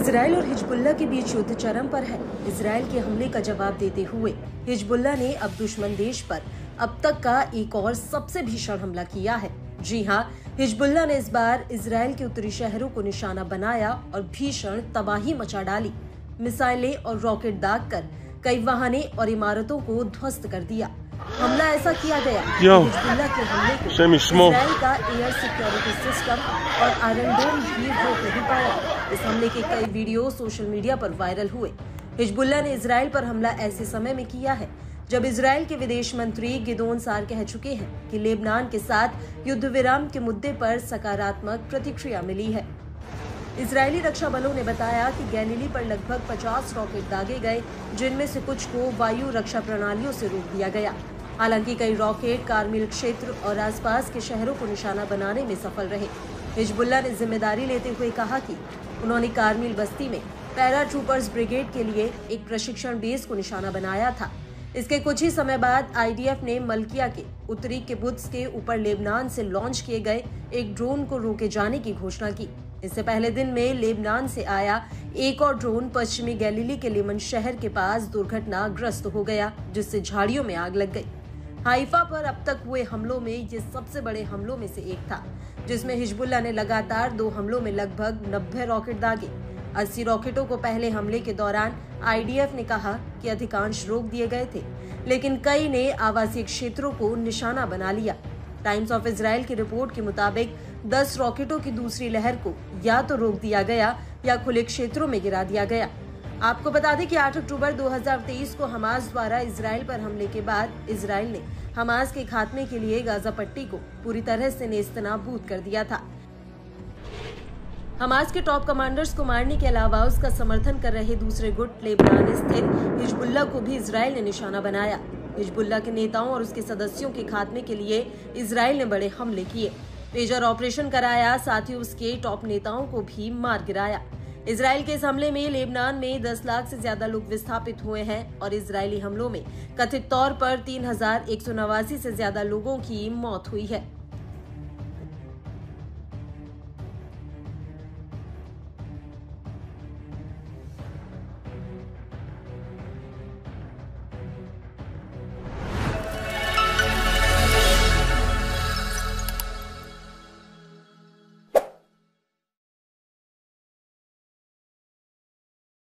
Israel और Hezbollah के बीच युद्ध चरम पर है। इजराइल के हमले का जवाब देते हुए हिजबुल्लाह ने अब दुश्मन देश पर अब तक का एक और सबसे भीषण हमला किया है। जी हां, हिजबुल्लाह ने इस बार इजराइल के उत्तरी शहरों को निशाना बनाया और भीषण तबाही मचा डाली। मिसाइलें और रॉकेट दागकर कई वाहने और इमारतों को ध्वस्त कर दिया। हमला ऐसा किया गया कि हिजबुल्लाह के हमले को इजराइल का एयर सिक्योरिटी सिस्टम और आयरन डोम भी रोक नहीं पाया। इस हमले के कई वीडियो सोशल मीडिया पर वायरल हुए। हिजबुल्लाह ने इजराइल पर हमला ऐसे समय में किया है जब इजराइल के विदेश मंत्री गिदोन सार कह चुके हैं कि लेबनान के साथ युद्ध विराम के मुद्दे पर सकारात्मक प्रतिक्रिया मिली है। इजरायली रक्षा बलों ने बताया कि गैलीली पर लगभग 50 रॉकेट दागे गए, जिनमें से कुछ को वायु रक्षा प्रणालियों से रोक दिया गया। हालांकि कई रॉकेट कारमिल क्षेत्र और आसपास के शहरों को निशाना बनाने में सफल रहे। हिजबुल्लाह ने जिम्मेदारी लेते हुए कहा कि उन्होंने कारमिल बस्ती में पैरा ट्रूपर्स ब्रिगेड के लिए एक प्रशिक्षण बेस को निशाना बनाया था। इसके कुछ ही समय बाद आईडीएफ ने मलकिया के उत्तरी किबुत्ज के ऊपर लेबनान से लॉन्च किए गए एक ड्रोन को रोके जाने की घोषणा की। इससे पहले दिन में लेबनान से आया एक और ड्रोन पश्चिमी गैलीली के लेमन शहर के पास दुर्घटनाग्रस्त हो गया, जिससे झाड़ियों में आग लग गई। हाइफा पर अब तक हुए हमलों में ये सबसे बड़े हमलों में से एक था, जिसमें हिजबुल्लाह ने लगातार 2 हमलों में लगभग 90 रॉकेट दागे। 80 रॉकेटों को पहले हमले के दौरान आईडीएफ ने कहा कि अधिकांश रोक दिए गए थे, लेकिन कई ने आवासीय क्षेत्रों को निशाना बना लिया। टाइम्स ऑफ इजराइल की रिपोर्ट के मुताबिक 10 रॉकेटों की दूसरी लहर को या तो रोक दिया गया या खुले क्षेत्रों में गिरा दिया गया। आपको बता दें कि 8 अक्टूबर 2023 को हमास द्वारा इजराइल पर हमले के बाद इजराइल ने हमास के खात्मे के लिए गाजा पट्टी को पूरी तरह से नेस्तनाबूद कर दिया था। हमास के टॉप कमांडर्स को मारने के अलावा उसका समर्थन कर रहे दूसरे गुट लेबनान स्थित हिजबुल्लाह को भी इजराइल ने निशाना बनाया। हिजबुल्लाह के नेताओं और उसके सदस्यों के खात्मे के लिए इजराइल ने बड़े हमले किए, मेजर ऑपरेशन कराया, साथ ही उसके टॉप नेताओं को भी मार गिराया। इजराइल के इस हमले में लेबनान में 10 लाख से ज्यादा लोग विस्थापित हुए हैं और इजरायली हमलों में कथित तौर पर 3189 से ज्यादा लोगों की मौत हुई है।